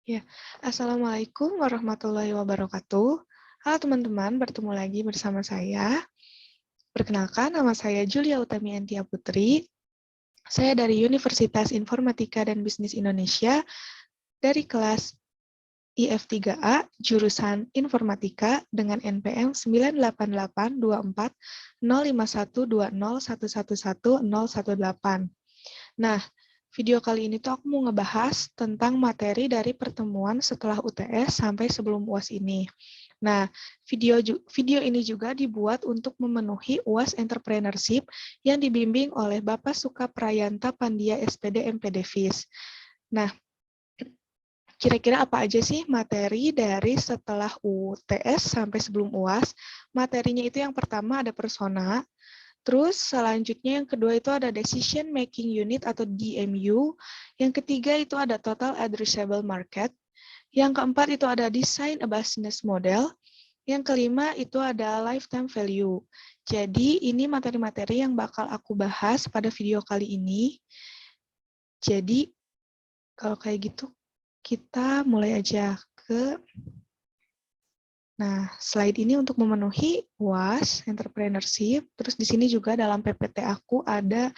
Ya, Assalamualaikum warahmatullahi wabarakatuh. Halo teman-teman, bertemu lagi bersama saya. Perkenalkan, nama saya Julia Utami Antia Putri. Saya dari Universitas Informatika dan Bisnis Indonesia, dari kelas IF3A, jurusan Informatika dengan NPM 98824051201111018. Nah, video kali ini tuh aku mau ngebahas tentang materi dari pertemuan setelah UTS sampai sebelum UAS ini. Nah, video ini juga dibuat untuk memenuhi UAS Entrepreneurship yang dibimbing oleh Bapak Sukaprayanta Pandia SPD MPD FIS. Nah, kira-kira apa aja sih materi dari setelah UTS sampai sebelum UAS? Materinya itu yang pertama ada persona, terus selanjutnya yang kedua itu ada Decision Making Unit atau DMU. Yang ketiga itu ada Total Addressable Market. Yang keempat itu ada Design a Business Model. Yang kelima itu ada Lifetime Value. Jadi ini materi-materi yang bakal aku bahas pada video kali ini. Jadi kalau kayak gitu kita mulai aja ke slide ini untuk memenuhi UAS Entrepreneurship. Terus di sini juga dalam PPT aku ada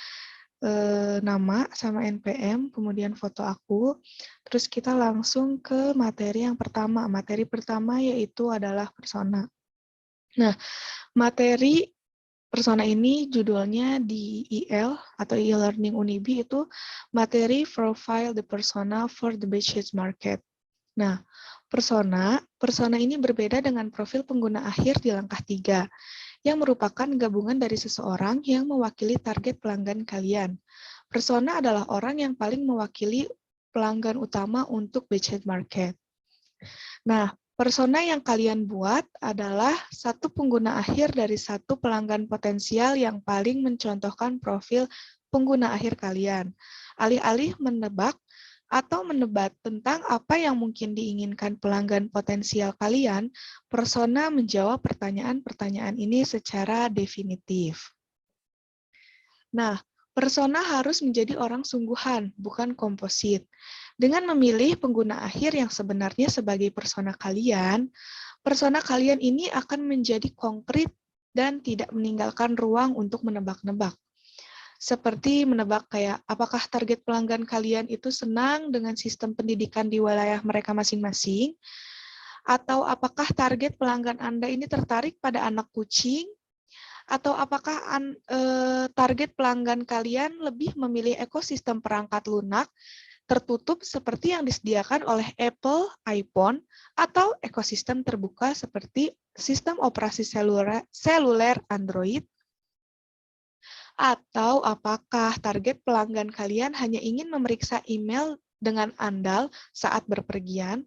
nama sama NPM, kemudian foto aku. Terus kita langsung ke materi yang pertama. Materi pertama yaitu adalah persona. Nah, materi persona ini judulnya di IL atau e-learning Unibi itu materi Profile the Persona for the Business Market. Nah, persona ini berbeda dengan profil pengguna akhir di langkah 3, yang merupakan gabungan dari seseorang yang mewakili target pelanggan kalian. Persona adalah orang yang paling mewakili pelanggan utama untuk budget market. Nah, persona yang kalian buat adalah satu pengguna akhir dari satu pelanggan potensial yang paling mencontohkan profil pengguna akhir kalian. Alih-alih menebak atau menebat tentang apa yang mungkin diinginkan pelanggan potensial kalian, persona menjawab pertanyaan-pertanyaan ini secara definitif. Nah, persona harus menjadi orang sungguhan, bukan komposit. Dengan memilih pengguna akhir yang sebenarnya sebagai persona kalian ini akan menjadi konkret dan tidak meninggalkan ruang untuk menebak-nebak. Seperti menebak kayak, apakah target pelanggan kalian itu senang dengan sistem pendidikan di wilayah mereka masing-masing? Atau apakah target pelanggan Anda ini tertarik pada anak kucing? Atau apakah target pelanggan kalian lebih memilih ekosistem perangkat lunak tertutup seperti yang disediakan oleh Apple, iPhone, atau ekosistem terbuka seperti sistem operasi seluler Android? Atau apakah target pelanggan kalian hanya ingin memeriksa email dengan andal saat berpergian?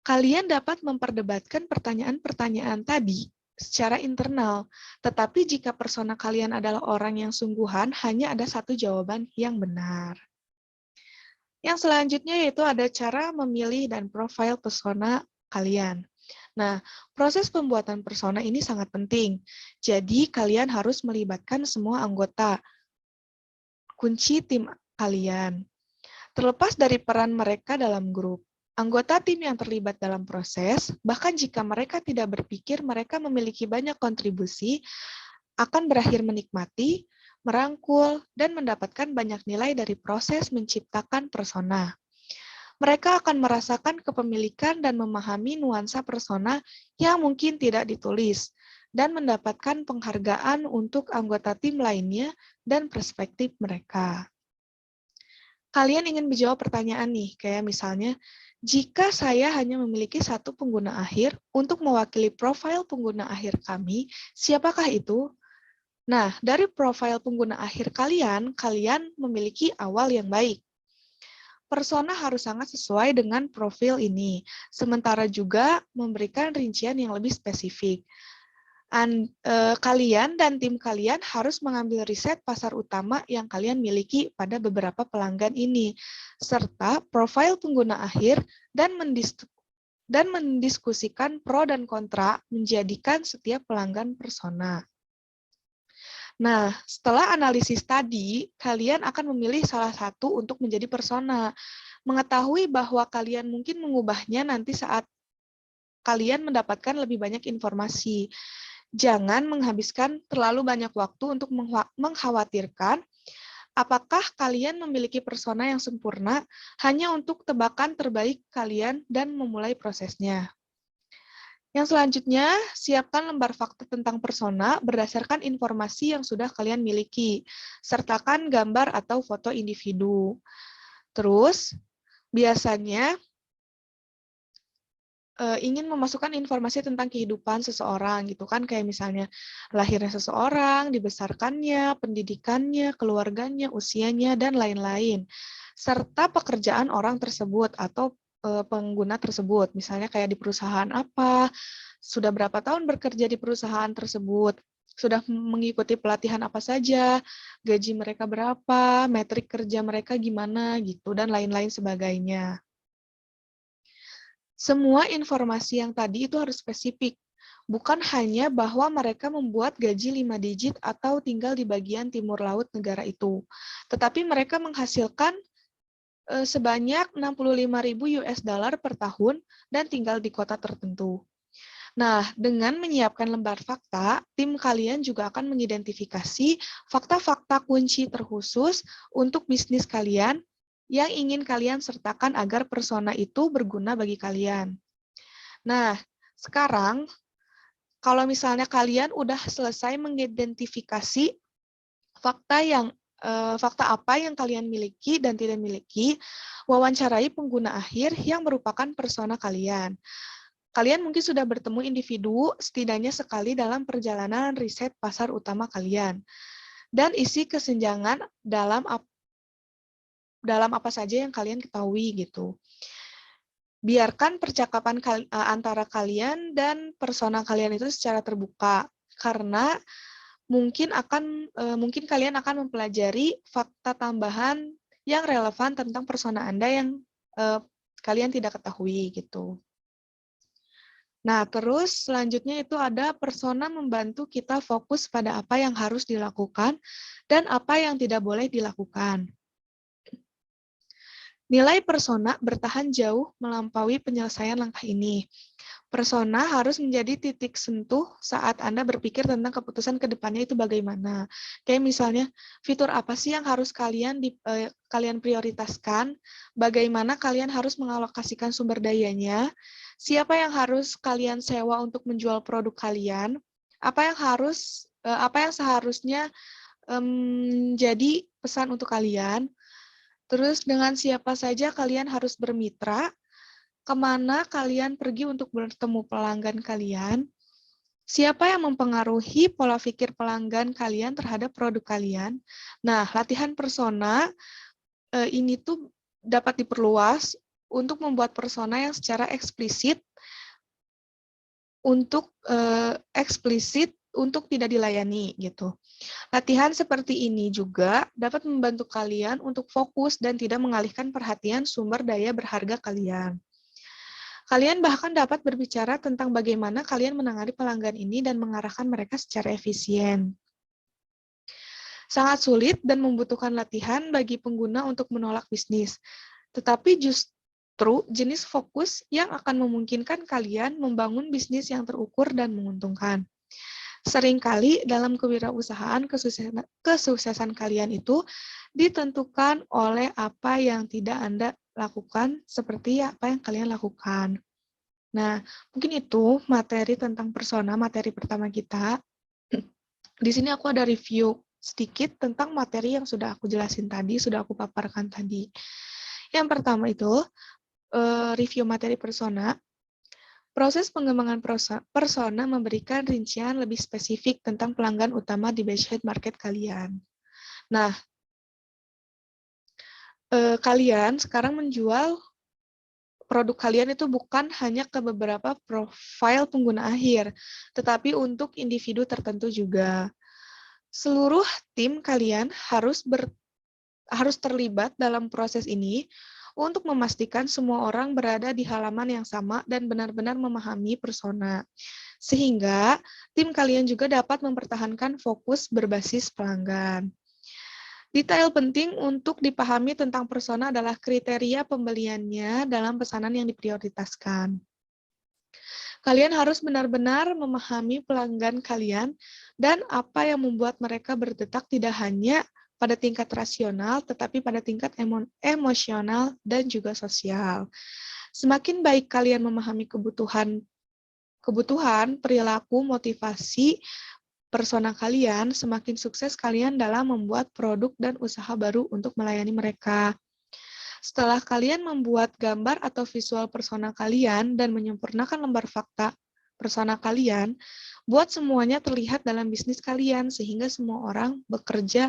Kalian dapat memperdebatkan pertanyaan-pertanyaan tadi secara internal, tetapi jika persona kalian adalah orang yang sungguhan, hanya ada satu jawaban yang benar. Yang selanjutnya yaitu ada cara memilih dan profil persona kalian. Nah, proses pembuatan persona ini sangat penting. Jadi, kalian harus melibatkan semua anggota kunci tim kalian. Terlepas dari peran mereka dalam grup, anggota tim yang terlibat dalam proses, bahkan jika mereka tidak berpikir mereka memiliki banyak kontribusi, akan berakhir menikmati, merangkul, dan mendapatkan banyak nilai dari proses menciptakan persona. Mereka akan merasakan kepemilikan dan memahami nuansa persona yang mungkin tidak ditulis, dan mendapatkan penghargaan untuk anggota tim lainnya dan perspektif mereka. Kalian ingin menjawab pertanyaan nih, kayak misalnya, jika saya hanya memiliki satu pengguna akhir untuk mewakili profil pengguna akhir kami, siapakah itu? Nah, dari profil pengguna akhir kalian memiliki awal yang baik. Persona harus sangat sesuai dengan profil ini, sementara juga memberikan rincian yang lebih spesifik. Kalian dan tim kalian harus mengambil riset pasar utama yang kalian miliki pada beberapa pelanggan ini, serta profil pengguna akhir dan mendiskusikan pro dan kontra menjadikan setiap pelanggan persona. Nah, setelah analisis tadi, kalian akan memilih salah satu untuk menjadi persona. Mengetahui bahwa kalian mungkin mengubahnya nanti saat kalian mendapatkan lebih banyak informasi. Jangan menghabiskan terlalu banyak waktu untuk mengkhawatirkan apakah kalian memiliki persona yang sempurna hanya untuk tebakan terbaik kalian dan memulai prosesnya. Yang selanjutnya, siapkan lembar fakta tentang persona berdasarkan informasi yang sudah kalian miliki. Sertakan gambar atau foto individu. Terus, biasanya ingin memasukkan informasi tentang kehidupan seseorang gitu kan, kayak misalnya lahirnya seseorang, dibesarkannya, pendidikannya, keluarganya, usianya, dan lain-lain. Serta pekerjaan orang tersebut atau pengguna tersebut, misalnya kayak di perusahaan apa, sudah berapa tahun bekerja di perusahaan tersebut, sudah mengikuti pelatihan apa saja, gaji mereka berapa, metrik kerja mereka gimana gitu, dan lain-lain sebagainya. Semua informasi yang tadi itu harus spesifik, bukan hanya bahwa mereka membuat gaji 5 digit atau tinggal di bagian timur laut negara itu, tetapi mereka menghasilkan sebanyak 65.000 US dollar per tahun dan tinggal di kota tertentu. Nah, dengan menyiapkan lembar fakta, tim kalian juga akan mengidentifikasi fakta-fakta kunci terkhusus untuk bisnis kalian yang ingin kalian sertakan agar persona itu berguna bagi kalian. Nah, sekarang kalau misalnya kalian udah selesai mengidentifikasi fakta apa yang kalian miliki dan tidak miliki, wawancarai pengguna akhir yang merupakan persona kalian. Kalian mungkin sudah bertemu individu setidaknya sekali dalam perjalanan riset pasar utama kalian. Dan isi kesenjangan dalam apa saja yang kalian ketahui gitu. Biarkan percakapan antara kalian dan persona kalian itu secara terbuka, karena mungkin kalian akan mempelajari fakta tambahan yang relevan tentang persona Anda yang kalian tidak ketahui gitu. Nah, terus selanjutnya itu ada persona membantu kita fokus pada apa yang harus dilakukan dan apa yang tidak boleh dilakukan. Nilai persona bertahan jauh melampaui penyelesaian langkah ini. Persona harus menjadi titik sentuh saat Anda berpikir tentang keputusan ke depannya itu bagaimana. Kayak misalnya, fitur apa sih yang harus kalian prioritaskan, bagaimana kalian harus mengalokasikan sumber dayanya, siapa yang harus kalian sewa untuk menjual produk kalian, apa yang seharusnya jadi pesan untuk kalian, terus dengan siapa saja kalian harus bermitra, kemana kalian pergi untuk bertemu pelanggan kalian, siapa yang mempengaruhi pola pikir pelanggan kalian terhadap produk kalian. Nah, latihan persona ini tuh dapat diperluas untuk membuat persona yang secara eksplisit untuk tidak dilayani gitu. Latihan seperti ini juga dapat membantu kalian untuk fokus dan tidak mengalihkan perhatian sumber daya berharga kalian. Kalian bahkan dapat berbicara tentang bagaimana kalian menangani pelanggan ini dan mengarahkan mereka secara efisien. Sangat sulit dan membutuhkan latihan bagi pengguna untuk menolak bisnis. Tetapi justru jenis fokus yang akan memungkinkan kalian membangun bisnis yang terukur dan menguntungkan. Seringkali dalam kewirausahaan kesuksesan kalian itu ditentukan oleh apa yang tidak Anda lakukan seperti apa yang kalian lakukan. Nah, mungkin itu materi tentang persona, materi pertama kita. Di sini aku ada review sedikit tentang materi yang sudah aku jelasin tadi, sudah aku paparkan tadi. Yang pertama itu, review materi persona. Proses pengembangan persona memberikan rincian lebih spesifik tentang pelanggan utama di beachhead market kalian. Nah, kalian sekarang menjual produk kalian itu bukan hanya ke beberapa profil pengguna akhir, tetapi untuk individu tertentu juga. Seluruh tim kalian harus terlibat dalam proses ini untuk memastikan semua orang berada di halaman yang sama dan benar-benar memahami persona. Sehingga tim kalian juga dapat mempertahankan fokus berbasis pelanggan. Detail penting untuk dipahami tentang persona adalah kriteria pembeliannya dalam pesanan yang diprioritaskan. Kalian harus benar-benar memahami pelanggan kalian dan apa yang membuat mereka berdetak tidak hanya pada tingkat rasional, tetapi pada tingkat emosional dan juga sosial. Semakin baik kalian memahami kebutuhan, perilaku, motivasi, persona kalian, semakin sukses kalian dalam membuat produk dan usaha baru untuk melayani mereka. Setelah kalian membuat gambar atau visual persona kalian dan menyempurnakan lembar fakta persona kalian, buat semuanya terlihat dalam bisnis kalian sehingga semua orang bekerja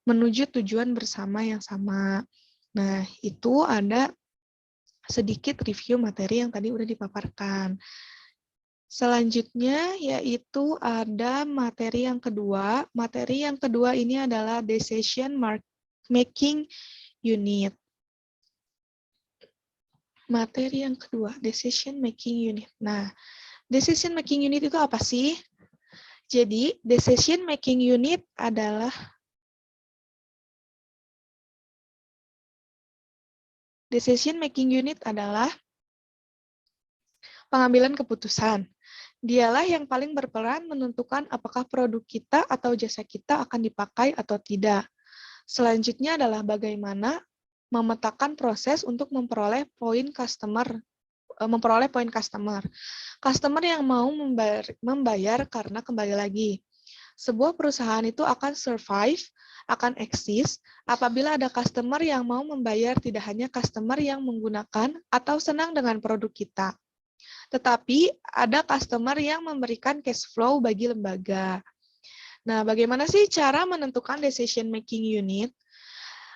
menuju tujuan bersama yang sama. Nah, itu ada sedikit review materi yang tadi udah dipaparkan. Selanjutnya yaitu ada materi yang kedua. Materi yang kedua ini adalah decision making unit. Materi yang kedua, decision making unit. Nah, decision making unit itu apa sih? Jadi, decision making unit adalah pengambilan keputusan. Dialah yang paling berperan menentukan apakah produk kita atau jasa kita akan dipakai atau tidak. Selanjutnya adalah bagaimana memetakan proses untuk memperoleh poin customer. Customer yang mau membayar karena kembali lagi, sebuah perusahaan itu akan survive, akan eksis apabila ada customer yang mau membayar, tidak hanya customer yang menggunakan atau senang dengan produk kita, tetapi ada customer yang memberikan cash flow bagi lembaga. Nah, bagaimana sih cara menentukan decision making unit?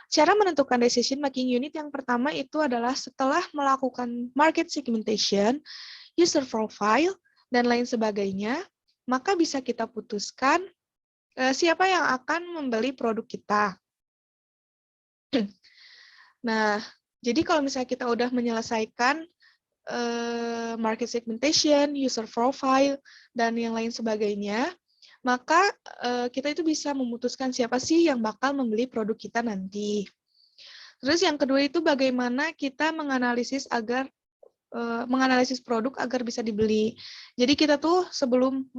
Cara menentukan decision making unit yang pertama itu adalah setelah melakukan market segmentation, user profile, dan lain sebagainya, maka bisa kita putuskan siapa yang akan membeli produk kita. Nah, jadi kalau misalnya kita udah menyelesaikan market segmentation, user profile, dan yang lain sebagainya, maka kita itu bisa memutuskan siapa sih yang bakal membeli produk kita nanti. Terus yang kedua itu bagaimana kita menganalisis produk agar bisa dibeli. Jadi kita tuh sebelum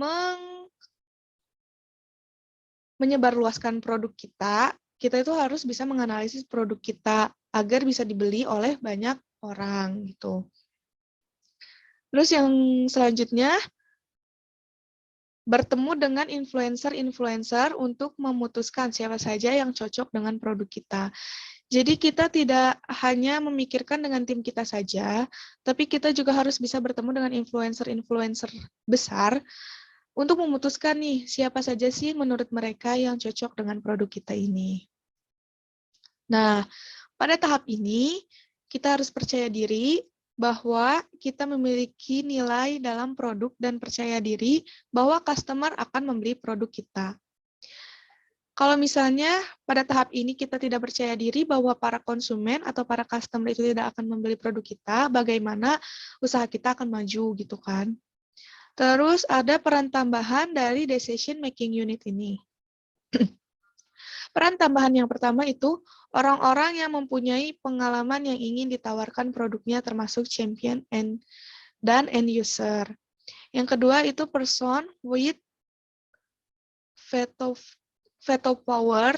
menyebarluaskan produk kita itu harus bisa menganalisis produk kita agar bisa dibeli oleh banyak orang gitu. Terus yang selanjutnya, bertemu dengan influencer-influencer untuk memutuskan siapa saja yang cocok dengan produk kita. Jadi kita tidak hanya memikirkan dengan tim kita saja, tapi kita juga harus bisa bertemu dengan influencer-influencer besar untuk memutuskan nih siapa saja sih menurut mereka yang cocok dengan produk kita ini. Nah, pada tahap ini kita harus percaya diri bahwa kita memiliki nilai dalam produk dan percaya diri bahwa customer akan membeli produk kita. Kalau misalnya pada tahap ini kita tidak percaya diri bahwa para konsumen atau para customer itu tidak akan membeli produk kita, bagaimana usaha kita akan maju gitu kan. Terus ada peran tambahan dari decision making unit ini. Peran tambahan yang pertama itu orang-orang yang mempunyai pengalaman yang ingin ditawarkan produknya termasuk champion dan end user. Yang kedua itu person with veto power,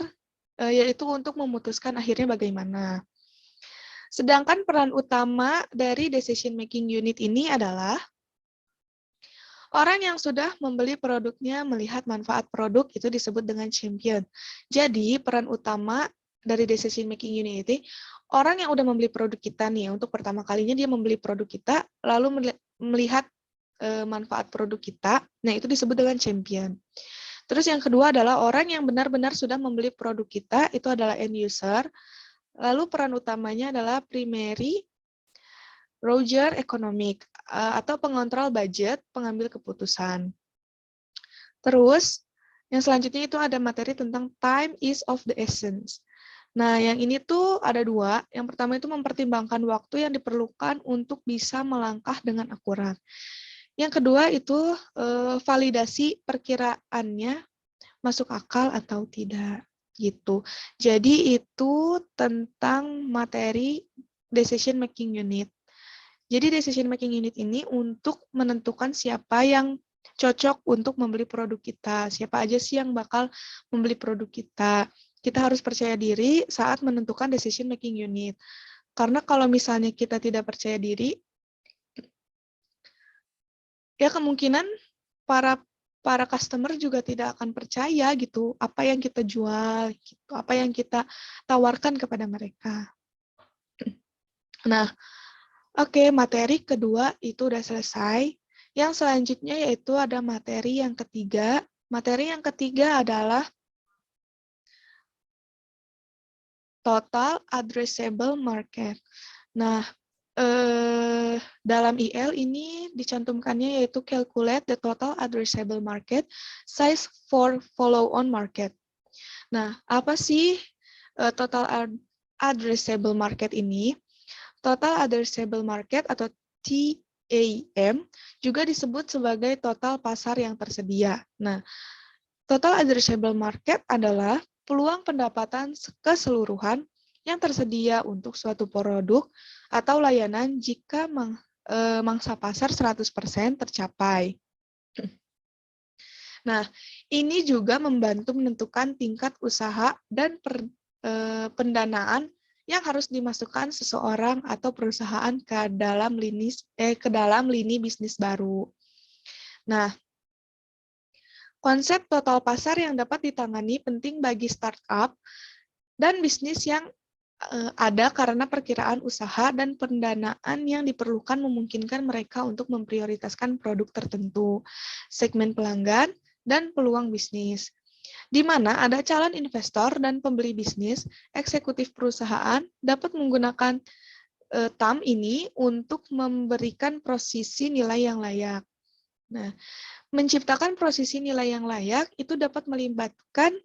yaitu untuk memutuskan akhirnya bagaimana. Sedangkan peran utama dari decision making unit ini adalah orang yang sudah membeli produknya melihat manfaat produk itu disebut dengan champion. Jadi, peran utama dari decision making unit ini, orang yang udah membeli produk kita nih, untuk pertama kalinya dia membeli produk kita, lalu melihat manfaat produk kita, nah itu disebut dengan champion. Terus yang kedua adalah orang yang benar-benar sudah membeli produk kita, itu adalah end user. Lalu peran utamanya adalah primary Roger Economic, atau pengontrol budget, pengambil keputusan. Terus, yang selanjutnya itu ada materi tentang time is of the essence. Nah, yang ini tuh ada dua. Yang pertama itu mempertimbangkan waktu yang diperlukan untuk bisa melangkah dengan akurat. Yang kedua itu validasi perkiraannya masuk akal atau tidak. gitu. Jadi itu tentang materi decision making unit. Jadi decision making unit ini untuk menentukan siapa yang cocok untuk membeli produk kita. Siapa aja sih yang bakal membeli produk kita. Kita harus percaya diri saat menentukan decision making unit. Karena kalau misalnya kita tidak percaya diri, ya kemungkinan para customer juga tidak akan percaya gitu apa yang kita jual, gitu, apa yang kita tawarkan kepada mereka. Nah, oke, materi kedua itu udah selesai. Yang selanjutnya yaitu ada materi yang ketiga. Materi yang ketiga adalah total addressable market. Nah, dalam IL ini dicantumkannya yaitu calculate the total addressable market size for follow-on market. Nah, apa sih total addressable market ini? Total addressable market atau TAM juga disebut sebagai total pasar yang tersedia. Nah, total addressable market adalah peluang pendapatan keseluruhan yang tersedia untuk suatu produk atau layanan jika mangsa pasar 100% tercapai. Nah, ini juga membantu menentukan tingkat usaha dan pendanaan yang harus dimasukkan seseorang atau perusahaan ke dalam lini bisnis baru. Nah, konsep total pasar yang dapat ditangani penting bagi startup dan bisnis yang ada karena perkiraan usaha dan pendanaan yang diperlukan memungkinkan mereka untuk memprioritaskan produk tertentu, segmen pelanggan, dan peluang bisnis. Di mana ada calon investor dan pembeli bisnis, eksekutif perusahaan dapat menggunakan TAM ini untuk memberikan posisi nilai yang layak. Nah, menciptakan posisi nilai yang layak itu dapat melibatkan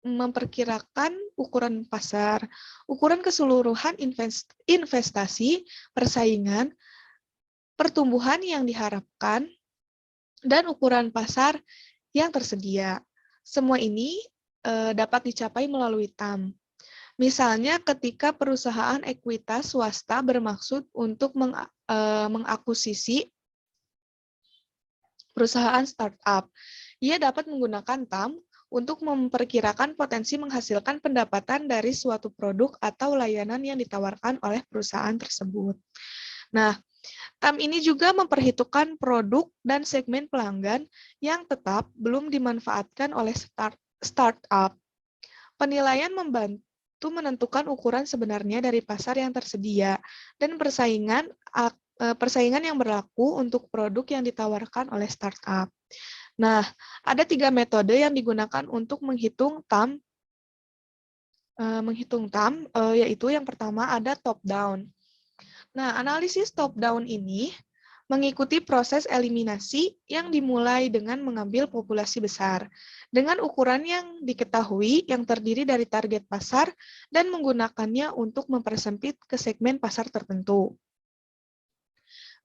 memperkirakan ukuran pasar, ukuran keseluruhan investasi, persaingan, pertumbuhan yang diharapkan, dan ukuran pasar yang tersedia. Semua ini dapat dicapai melalui TAM. Misalnya ketika perusahaan ekuitas swasta bermaksud untuk mengakuisisi perusahaan startup, ia dapat menggunakan TAM untuk memperkirakan potensi menghasilkan pendapatan dari suatu produk atau layanan yang ditawarkan oleh perusahaan tersebut. Nah, TAM ini juga memperhitungkan produk dan segmen pelanggan yang tetap belum dimanfaatkan oleh startup. Penilaian membantu menentukan ukuran sebenarnya dari pasar yang tersedia dan persaingan yang berlaku untuk produk yang ditawarkan oleh startup. Nah, ada 3 metode yang digunakan untuk menghitung TAM, yaitu yang pertama ada top-down. Nah, analisis top-down ini mengikuti proses eliminasi yang dimulai dengan mengambil populasi besar, dengan ukuran yang diketahui yang terdiri dari target pasar dan menggunakannya untuk mempersempit ke segmen pasar tertentu.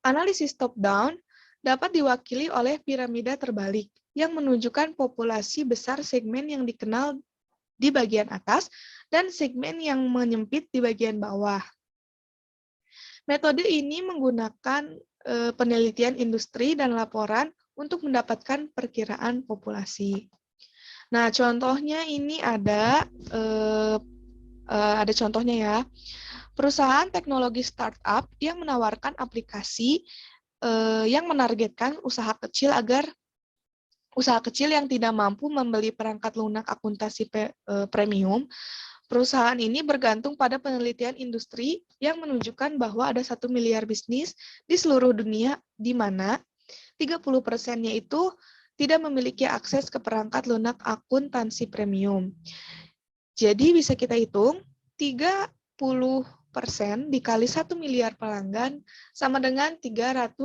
Analisis top-down dapat diwakili oleh piramida terbalik yang menunjukkan populasi besar segmen yang dikenal di bagian atas dan segmen yang menyempit di bagian bawah. Metode ini menggunakan penelitian industri dan laporan untuk mendapatkan perkiraan populasi. Nah, contohnya ini ada contohnya ya. Perusahaan teknologi startup yang menawarkan aplikasi yang menargetkan usaha kecil yang tidak mampu membeli perangkat lunak akuntansi premium. Perusahaan ini bergantung pada penelitian industri yang menunjukkan bahwa ada 1 miliar bisnis di seluruh dunia di mana 30%-nya itu tidak memiliki akses ke perangkat lunak akuntansi premium. Jadi bisa kita hitung 30% dikali 1 miliar pelanggan sama dengan 300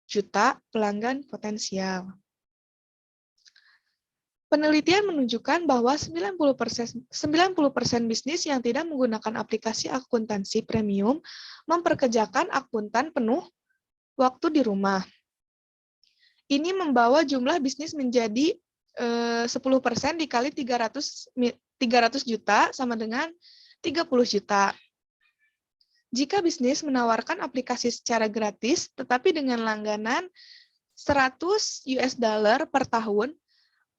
juta pelanggan potensial. Penelitian menunjukkan bahwa 90% bisnis yang tidak menggunakan aplikasi akuntansi premium memperkerjakan akuntan penuh waktu di rumah. Ini membawa jumlah bisnis menjadi 10% dikali 300 juta sama dengan 30 juta. Jika bisnis menawarkan aplikasi secara gratis, tetapi dengan langganan 100 US dollar per tahun,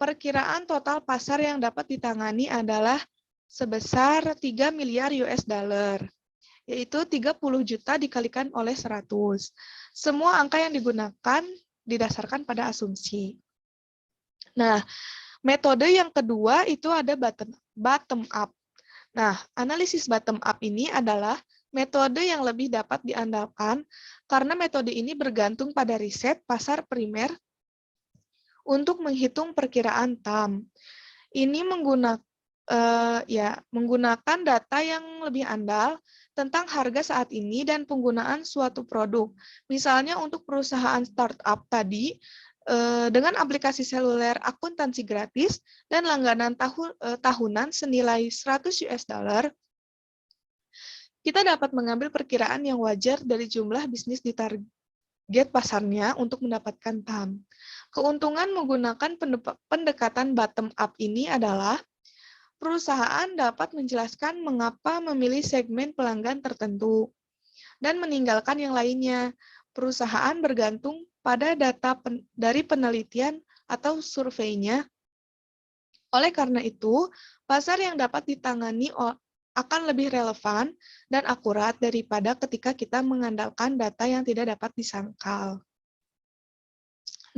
perkiraan total pasar yang dapat ditangani adalah sebesar 3 miliar US dollar, yaitu 30 juta dikalikan oleh 100. Semua angka yang digunakan didasarkan pada asumsi. Nah, metode yang kedua itu ada bottom up. Nah, analisis bottom up ini adalah metode yang lebih dapat diandalkan karena metode ini bergantung pada riset pasar primer untuk menghitung perkiraan TAM. Ini menggunakan data yang lebih andal tentang harga saat ini dan penggunaan suatu produk. Misalnya untuk perusahaan startup tadi, dengan aplikasi seluler akuntansi gratis dan langganan tahunan senilai 100 US dollar, kita dapat mengambil perkiraan yang wajar dari jumlah bisnis di target pasarnya untuk mendapatkan TAM. Keuntungan menggunakan pendekatan bottom up ini adalah perusahaan dapat menjelaskan mengapa memilih segmen pelanggan tertentu dan meninggalkan yang lainnya. Perusahaan bergantung pada data dari penelitian atau surveinya. Oleh karena itu, pasar yang dapat ditangani akan lebih relevan dan akurat daripada ketika kita mengandalkan data yang tidak dapat disangkal.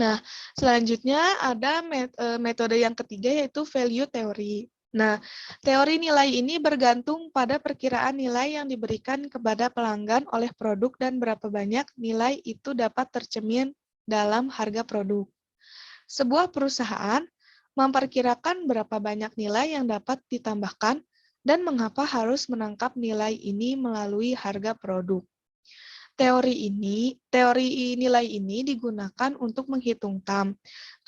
Nah, selanjutnya ada metode yang ketiga yaitu value theory. Nah, teori nilai ini bergantung pada perkiraan nilai yang diberikan kepada pelanggan oleh produk dan berapa banyak nilai itu dapat tercermin dalam harga produk. Sebuah perusahaan memperkirakan berapa banyak nilai yang dapat ditambahkan dan mengapa harus menangkap nilai ini melalui harga produk. Teori nilai ini digunakan untuk menghitung TAM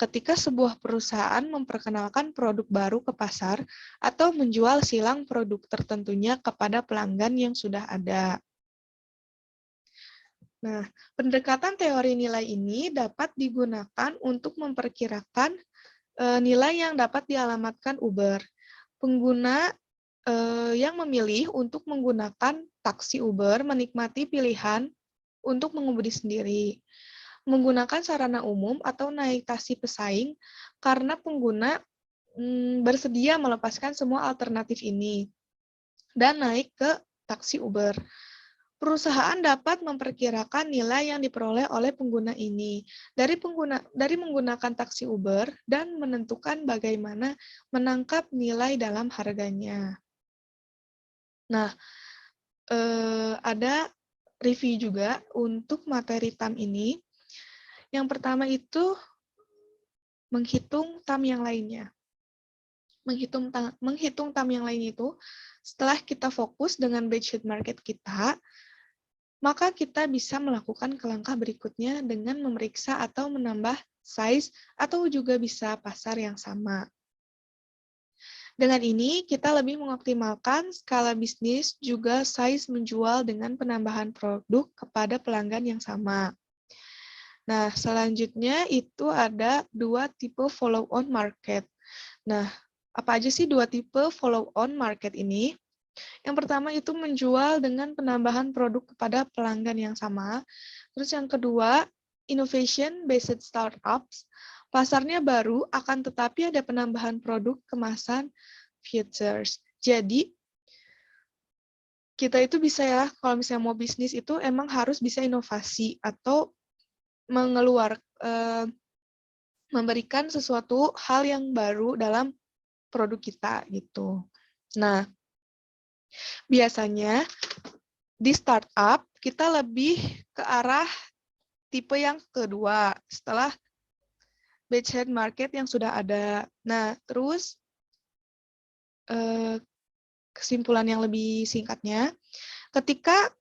ketika sebuah perusahaan memperkenalkan produk baru ke pasar atau menjual silang produk tertentunya kepada pelanggan yang sudah ada. Nah, pendekatan teori nilai ini dapat digunakan untuk memperkirakan nilai yang dapat dialamatkan Uber. Pengguna yang memilih untuk menggunakan taksi Uber menikmati pilihan untuk mengemudi sendiri, menggunakan sarana umum atau naik taksi pesaing karena pengguna bersedia melepaskan semua alternatif ini dan naik ke taksi Uber. Perusahaan dapat memperkirakan nilai yang diperoleh oleh pengguna ini dari menggunakan taksi Uber dan menentukan bagaimana menangkap nilai dalam harganya. Nah, ada review juga untuk materi TAM ini. Yang pertama itu menghitung TAM yang lainnya. Menghitung TAM yang lain itu, setelah kita fokus dengan budget market kita, maka kita bisa melakukan ke langkah berikutnya dengan memeriksa atau menambah size atau juga bisa pasar yang sama. Dengan ini, kita lebih mengoptimalkan skala bisnis juga size menjual dengan penambahan produk kepada pelanggan yang sama. Nah, selanjutnya itu ada dua tipe follow-on market. Nah, apa aja sih dua tipe follow-on market ini? Yang pertama itu menjual dengan penambahan produk kepada pelanggan yang sama. Terus yang kedua, innovation-based startups. Pasarnya baru, akan tetapi ada penambahan produk kemasan features. Jadi, kita itu bisa ya, kalau misalnya mau bisnis itu emang harus bisa inovasi atau memberikan sesuatu hal yang baru dalam produk kita gitu. Nah, biasanya di startup kita lebih ke arah tipe yang kedua setelah beachhead market yang sudah ada. Nah, terus kesimpulan yang lebih singkatnya, ketika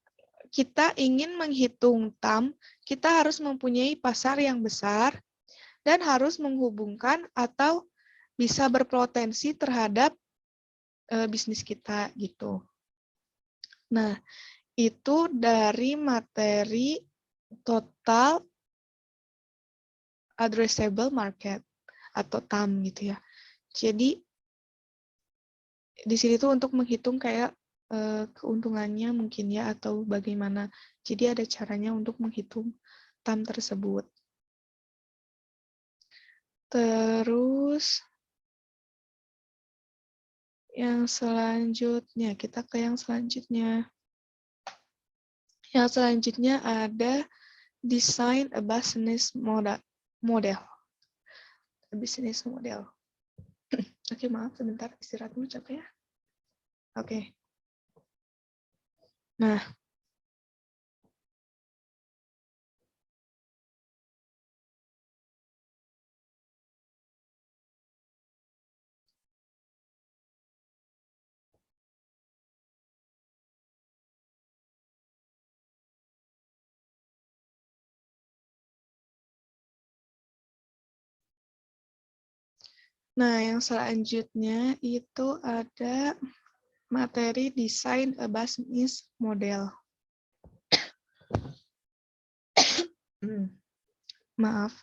kita ingin menghitung TAM, kita harus mempunyai pasar yang besar dan harus menghubungkan atau bisa berpotensi terhadap bisnis kita gitu. Nah, itu dari materi total addressable market. atau TAM gitu ya. Jadi di sini tuh untuk menghitung kayak keuntungannya mungkin ya atau bagaimana. Jadi ada caranya untuk menghitung TAM tersebut. Terus yang selanjutnya, kita ke yang selanjutnya. Yang selanjutnya ada design a business model. Business model. Oke, maaf sebentar, istirahat dulu capek ya. Oke. Nah, yang selanjutnya itu ada materi design a business model. Maaf.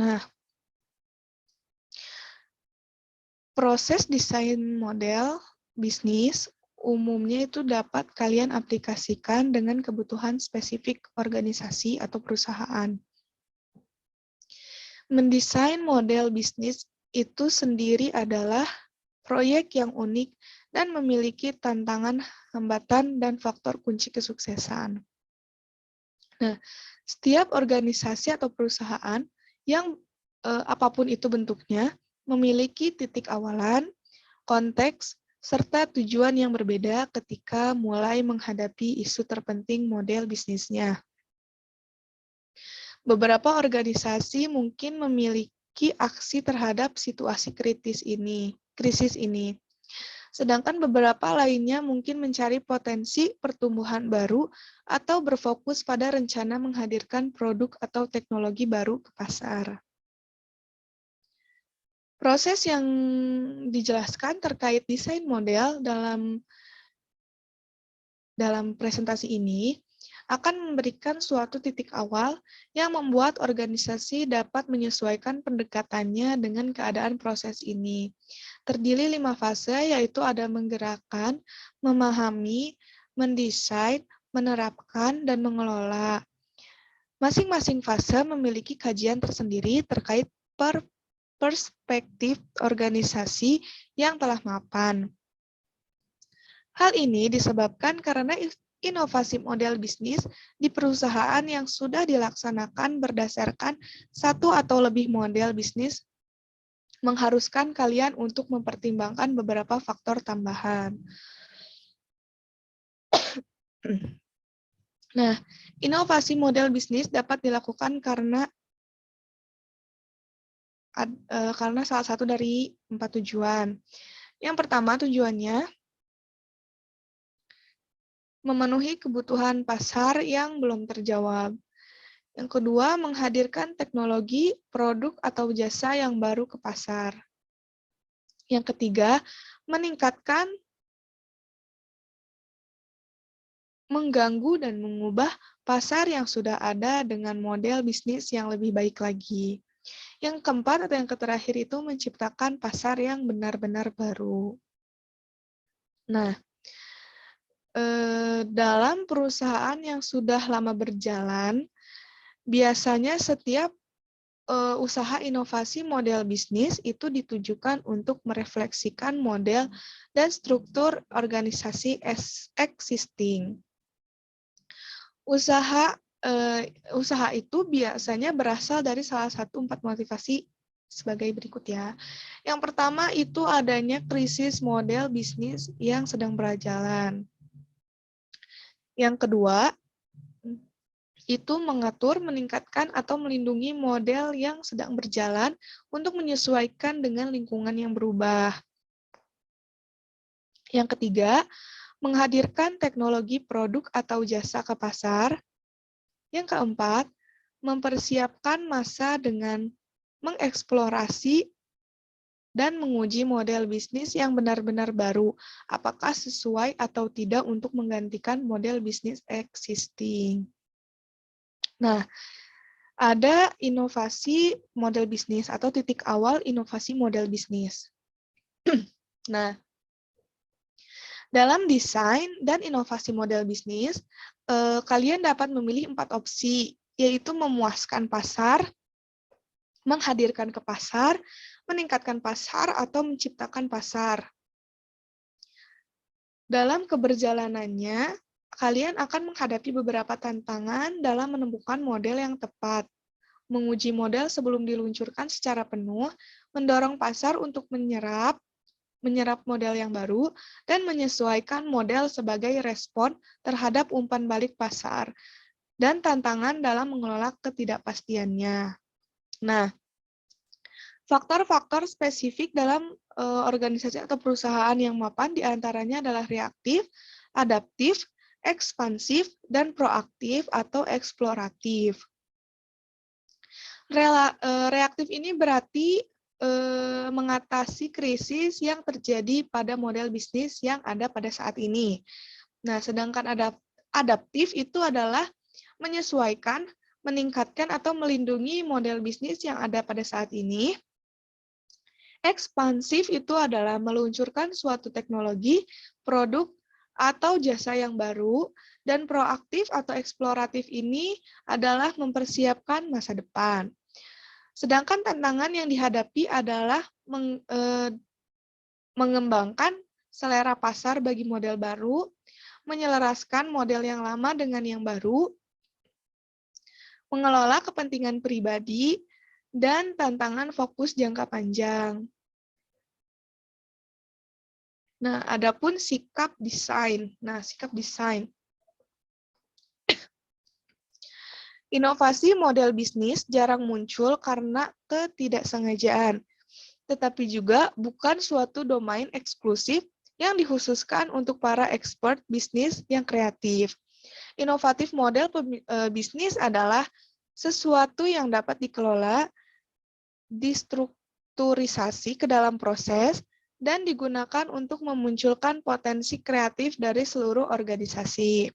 Nah, proses desain model bisnis umumnya itu dapat kalian aplikasikan dengan kebutuhan spesifik organisasi atau perusahaan. Mendesain model bisnis itu sendiri adalah proyek yang unik dan memiliki tantangan, hambatan, dan faktor kunci kesuksesan. Nah, setiap organisasi atau perusahaan yang apapun itu bentuknya memiliki titik awalan, konteks, serta tujuan yang berbeda ketika mulai menghadapi isu terpenting model bisnisnya. Beberapa organisasi mungkin memiliki aksi terhadap situasi krisis ini. Sedangkan beberapa lainnya mungkin mencari potensi pertumbuhan baru atau berfokus pada rencana menghadirkan produk atau teknologi baru ke pasar. Proses yang dijelaskan terkait desain model dalam presentasi ini akan memberikan suatu titik awal yang membuat organisasi dapat menyesuaikan pendekatannya dengan keadaan proses ini. Terdiri 5 fase, yaitu ada menggerakkan, memahami, mendesain, menerapkan, dan mengelola. Masing-masing fase memiliki kajian tersendiri terkait perspektif organisasi yang telah mapan. Hal ini disebabkan karena inovasi model bisnis di perusahaan yang sudah dilaksanakan berdasarkan satu atau lebih model bisnis mengharuskan kalian untuk mempertimbangkan beberapa faktor tambahan. Nah, inovasi model bisnis dapat dilakukan karena salah satu dari 4 tujuan. Yang pertama tujuannya memenuhi kebutuhan pasar yang belum terjawab. Yang kedua, menghadirkan teknologi, produk, atau jasa yang baru ke pasar. Yang ketiga, meningkatkan, mengganggu, dan mengubah pasar yang sudah ada dengan model bisnis yang lebih baik lagi. Yang keempat atau yang terakhir itu menciptakan pasar yang benar-benar baru. Nah, dalam perusahaan yang sudah lama berjalan, biasanya setiap usaha inovasi model bisnis itu ditujukan untuk merefleksikan model dan struktur organisasi existing. Usaha itu biasanya berasal dari salah satu 4 motivasi sebagai berikut ya. Yang pertama itu adanya krisis model bisnis yang sedang berjalan. Yang kedua, itu mengatur, meningkatkan, atau melindungi model yang sedang berjalan untuk menyesuaikan dengan lingkungan yang berubah. Yang ketiga, menghadirkan teknologi produk atau jasa ke pasar. Yang keempat, mempersiapkan masa dengan mengeksplorasi dan menguji model bisnis yang benar-benar baru, apakah sesuai atau tidak untuk menggantikan model bisnis existing. Nah, ada inovasi model bisnis atau titik awal inovasi model bisnis. Nah, dalam desain dan inovasi model bisnis, kalian dapat memilih 4 opsi, yaitu memuaskan pasar, menghadirkan ke pasar, meningkatkan pasar, atau menciptakan pasar. Dalam keberjalanannya, kalian akan menghadapi beberapa tantangan dalam menemukan model yang tepat, menguji model sebelum diluncurkan secara penuh, mendorong pasar untuk menyerap model yang baru, dan menyesuaikan model sebagai respon terhadap umpan balik pasar, dan tantangan dalam mengelola ketidakpastiannya. Nah, faktor-faktor spesifik dalam organisasi atau perusahaan yang mapan diantaranya adalah reaktif, adaptif, ekspansif, dan proaktif atau eksploratif. Reaktif ini berarti mengatasi krisis yang terjadi pada model bisnis yang ada pada saat ini. Nah, sedangkan adaptif itu adalah menyesuaikan, meningkatkan, atau melindungi model bisnis yang ada pada saat ini. Ekspansif itu adalah meluncurkan suatu teknologi, produk, atau jasa yang baru, dan proaktif atau eksploratif ini adalah mempersiapkan masa depan. Sedangkan tantangan yang dihadapi adalah mengembangkan selera pasar bagi model baru, menyelaraskan model yang lama dengan yang baru, mengelola kepentingan pribadi, dan tantangan fokus jangka panjang. Nah, adapun sikap desain. Nah, sikap desain. Inovasi model bisnis jarang muncul karena ketidaksengajaan, tetapi juga bukan suatu domain eksklusif yang dikhususkan untuk para expert bisnis yang kreatif. Inovatif model bisnis adalah sesuatu yang dapat dikelola, distrukturisasi ke dalam proses, dan digunakan untuk memunculkan potensi kreatif dari seluruh organisasi.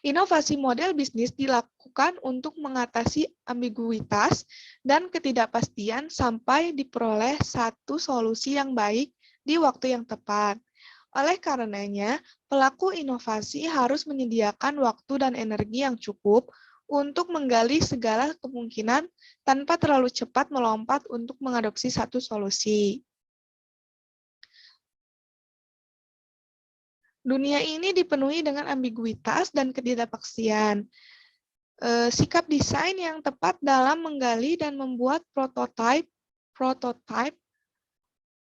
Inovasi model bisnis dilakukan untuk mengatasi ambiguitas dan ketidakpastian sampai diperoleh satu solusi yang baik di waktu yang tepat. Oleh karenanya, pelaku inovasi harus menyediakan waktu dan energi yang cukup untuk menggali segala kemungkinan tanpa terlalu cepat melompat untuk mengadopsi satu solusi. Dunia ini dipenuhi dengan ambiguitas dan ketidakpastian. Sikap desain yang tepat dalam menggali dan membuat prototipe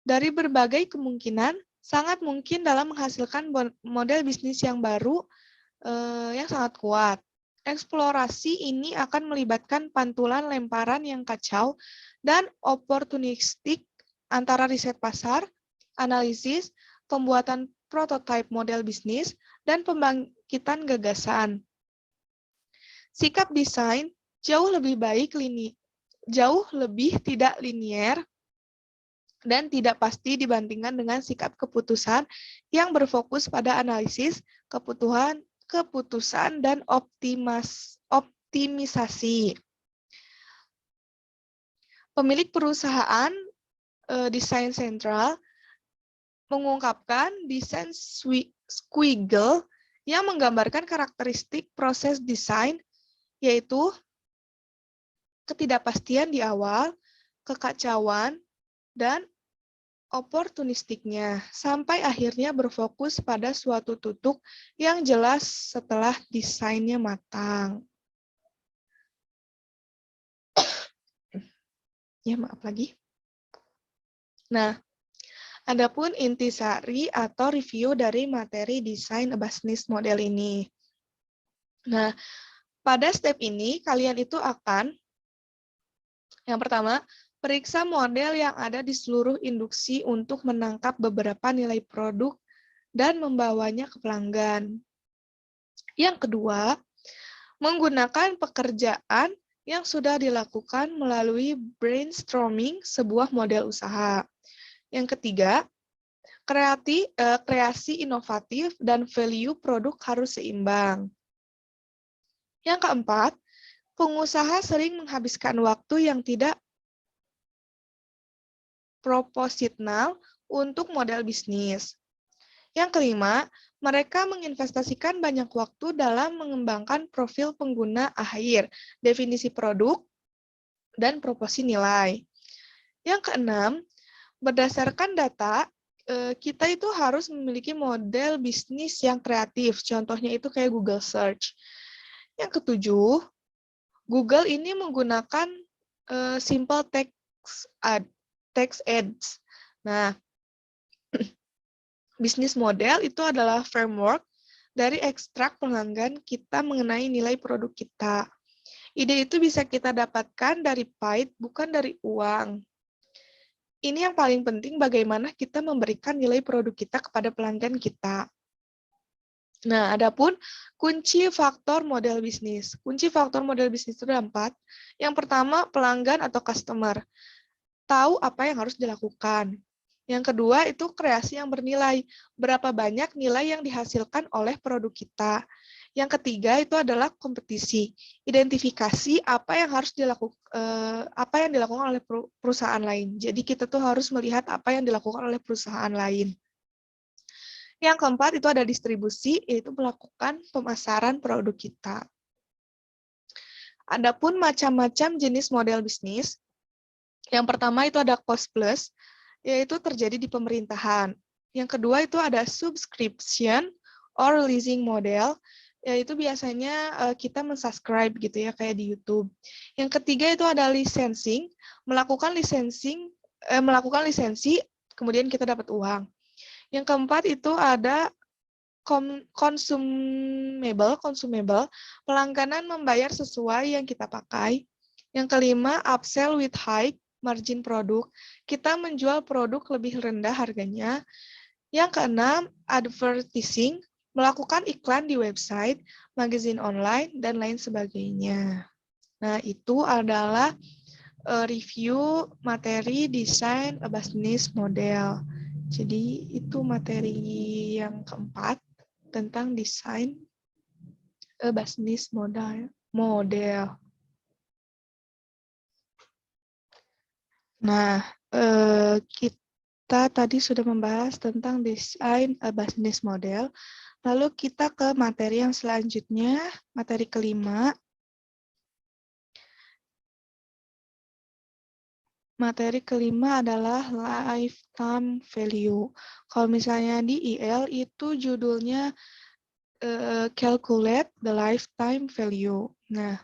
dari berbagai kemungkinan sangat mungkin dalam menghasilkan model bisnis yang baru yang sangat kuat. Eksplorasi ini akan melibatkan pantulan lemparan yang kacau dan oportunistik antara riset pasar, analisis, pembuatan prototipe model bisnis, dan pembangkitan gagasan. Sikap desain jauh lebih tidak linier dan tidak pasti dibandingkan dengan sikap keputusan yang berfokus pada analisis, keputusan dan optimisasi. Pemilik perusahaan desain sentral mengungkapkan desain squiggle yang menggambarkan karakteristik proses desain, yaitu ketidakpastian di awal, kekacauan, dan oportunistiknya, sampai akhirnya berfokus pada suatu tutuk yang jelas setelah desainnya matang. Ya, maaf lagi. Nah, adapun intisari atau review dari materi desain bisnis model ini. Nah, pada step ini, kalian itu akan, yang pertama, periksa model yang ada di seluruh induksi untuk menangkap beberapa nilai produk dan membawanya ke pelanggan. Yang kedua, menggunakan pekerjaan yang sudah dilakukan melalui brainstorming sebuah model usaha. Yang ketiga, kreasi inovatif dan value produk harus seimbang. Yang keempat, pengusaha sering menghabiskan waktu yang tidak proporsional untuk model bisnis. Yang kelima, mereka menginvestasikan banyak waktu dalam mengembangkan profil pengguna akhir, definisi produk, dan proporsi nilai. Yang keenam, berdasarkan data, kita itu harus memiliki model bisnis yang kreatif. Contohnya itu kayak Google Search. Yang ketujuh, Google ini menggunakan simple text ads. Nah, bisnis model itu adalah framework dari ekstrak pelanggan kita mengenai nilai produk kita. Ide itu bisa kita dapatkan dari paid, bukan dari uang. Ini yang paling penting, bagaimana kita memberikan nilai produk kita kepada pelanggan kita. Nah, adapun kunci faktor model bisnis. Kunci faktor model bisnis itu ada 4. Yang pertama, pelanggan atau customer. Tahu apa yang harus dilakukan. Yang kedua, itu kreasi yang bernilai. Berapa banyak nilai yang dihasilkan oleh produk kita. Yang ketiga, itu adalah kompetisi. Identifikasi apa yang harus dilakukan oleh perusahaan lain. Jadi kita tuh harus melihat apa yang dilakukan oleh perusahaan lain. Yang keempat, itu ada distribusi, yaitu melakukan pemasaran produk kita. Adapun macam-macam jenis model bisnis, yang pertama itu ada cost plus, yaitu terjadi di pemerintahan. Yang kedua itu ada subscription or leasing model, yaitu biasanya kita mensubscribe gitu ya, kayak di YouTube. Yang ketiga itu ada licensing, melakukan lisensi, kemudian kita dapat uang. Yang keempat itu ada consumable, pelangganan membayar sesuai yang kita pakai. Yang kelima, upsell with high margin produk, kita menjual produk lebih rendah harganya. Yang keenam, advertising, melakukan iklan di website, magazine online, dan lain sebagainya. Nah, itu adalah review materi desain a business model. Jadi, itu materi yang keempat tentang desain a business model. Nah, kita tadi sudah membahas tentang desain a business model. Lalu kita ke materi yang selanjutnya, materi kelima. Materi kelima adalah lifetime value. Kalau misalnya di IL itu judulnya calculate the lifetime value. Nah,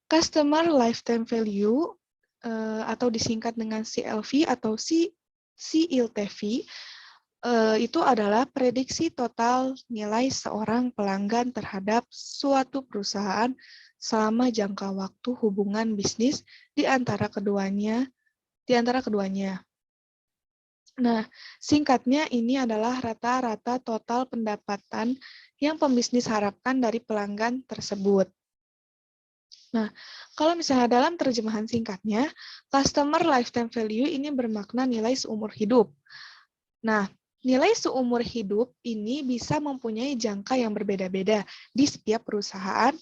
customer lifetime value atau disingkat dengan CLV atau CLTV itu adalah prediksi total nilai seorang pelanggan terhadap suatu perusahaan selama jangka waktu hubungan bisnis di antara keduanya. Nah, singkatnya ini adalah rata-rata total pendapatan yang pembisnis harapkan dari pelanggan tersebut. Nah, kalau misalnya dalam terjemahan singkatnya, customer lifetime value ini bermakna nilai seumur hidup. Nah, nilai seumur hidup ini bisa mempunyai jangka yang berbeda-beda di setiap perusahaan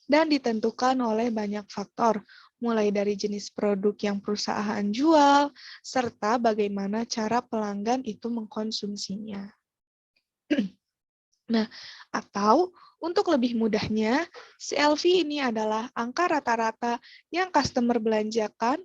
dan ditentukan oleh banyak faktor, mulai dari jenis produk yang perusahaan jual, serta bagaimana cara pelanggan itu mengkonsumsinya. Nah, atau untuk lebih mudahnya, CLV ini adalah angka rata-rata yang customer belanjakan.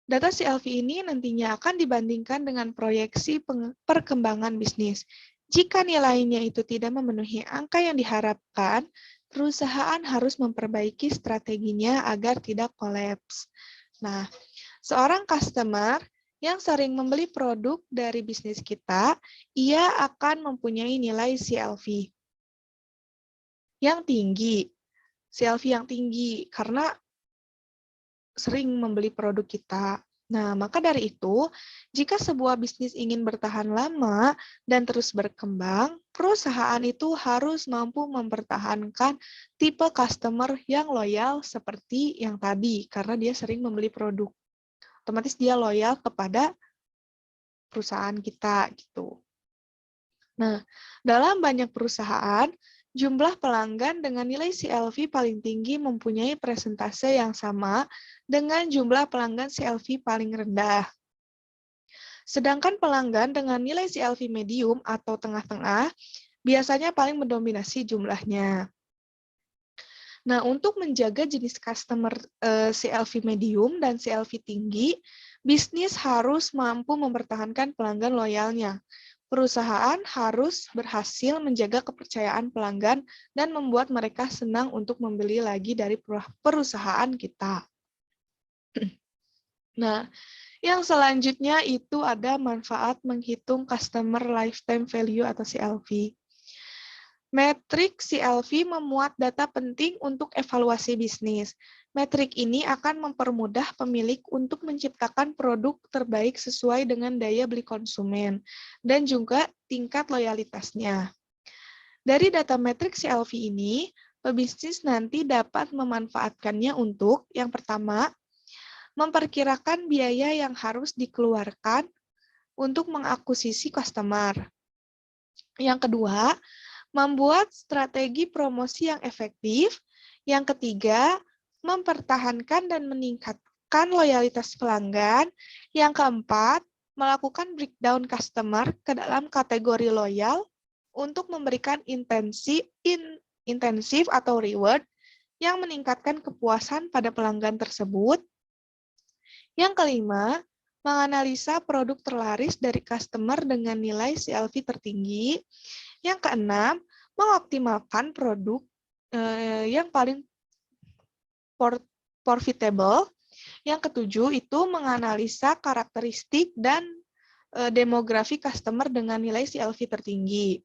Data CLV ini nantinya akan dibandingkan dengan proyeksi perkembangan bisnis. Jika nilainya itu tidak memenuhi angka yang diharapkan, perusahaan harus memperbaiki strateginya agar tidak kolaps. Nah, seorang customer yang sering membeli produk dari bisnis kita, ia akan mempunyai nilai CLV yang tinggi. CLV yang tinggi karena sering membeli produk kita. Nah, maka dari itu, jika sebuah bisnis ingin bertahan lama dan terus berkembang, perusahaan itu harus mampu mempertahankan tipe customer yang loyal seperti yang tadi, karena dia sering membeli produk. Otomatis dia loyal kepada perusahaan kita gitu. Nah, dalam banyak perusahaan, jumlah pelanggan dengan nilai CLV paling tinggi mempunyai persentase yang sama dengan jumlah pelanggan CLV paling rendah. Sedangkan pelanggan dengan nilai CLV medium atau tengah-tengah biasanya paling mendominasi jumlahnya. Nah, untuk menjaga jenis customer CLV medium dan CLV tinggi, bisnis harus mampu mempertahankan pelanggan loyalnya. Perusahaan harus berhasil menjaga kepercayaan pelanggan dan membuat mereka senang untuk membeli lagi dari perusahaan kita. Nah, yang selanjutnya itu ada manfaat menghitung Customer Lifetime Value atau CLV. Metrik CLV memuat data penting untuk evaluasi bisnis. Metrik ini akan mempermudah pemilik untuk menciptakan produk terbaik sesuai dengan daya beli konsumen dan juga tingkat loyalitasnya. Dari data metrik CLV ini, pebisnis nanti dapat memanfaatkannya untuk, yang pertama, memperkirakan biaya yang harus dikeluarkan untuk mengakuisisi customer. Yang kedua, membuat strategi promosi yang efektif. Yang ketiga, mempertahankan dan meningkatkan loyalitas pelanggan. Yang keempat, melakukan breakdown customer ke dalam kategori loyal untuk memberikan intensif atau reward yang meningkatkan kepuasan pada pelanggan tersebut. Yang kelima, menganalisa produk terlaris dari customer dengan nilai CLV tertinggi. Yang keenam, mengoptimalkan produk yang paling profitable. Yang ketujuh, itu menganalisa karakteristik dan demografi customer dengan nilai CLV tertinggi.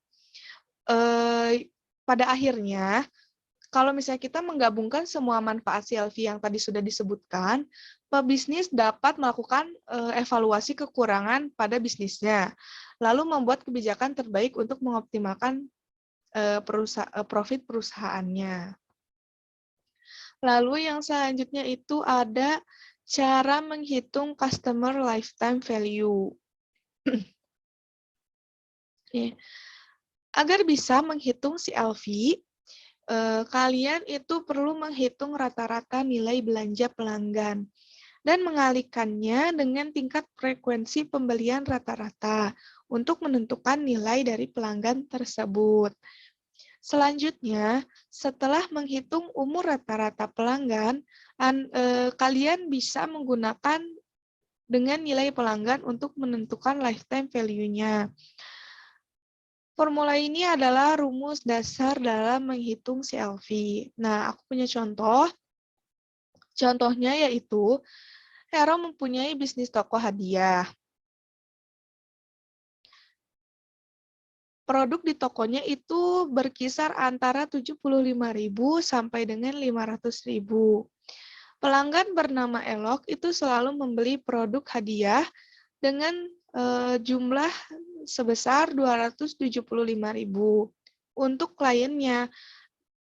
Pada akhirnya, kalau misalnya kita menggabungkan semua manfaat CLV yang tadi sudah disebutkan, pebisnis dapat melakukan evaluasi kekurangan pada bisnisnya, lalu membuat kebijakan terbaik untuk mengoptimalkan profit perusahaannya. Lalu yang selanjutnya itu ada cara menghitung customer lifetime value. Agar bisa menghitung CLV, kalian itu perlu menghitung rata-rata nilai belanja pelanggan dan mengalihkannya dengan tingkat frekuensi pembelian rata-rata untuk menentukan nilai dari pelanggan tersebut. Selanjutnya, setelah menghitung umur rata-rata pelanggan, kalian bisa menggunakan dengan nilai pelanggan untuk menentukan lifetime value-nya. Formula ini adalah rumus dasar dalam menghitung CLV. Nah, aku punya contoh. Contohnya yaitu, Hero mempunyai bisnis toko hadiah. Produk di tokonya itu berkisar antara 75.000 sampai dengan 500.000. Pelanggan bernama Elok itu selalu membeli produk hadiah dengan jumlah sebesar 275.000 untuk kliennya,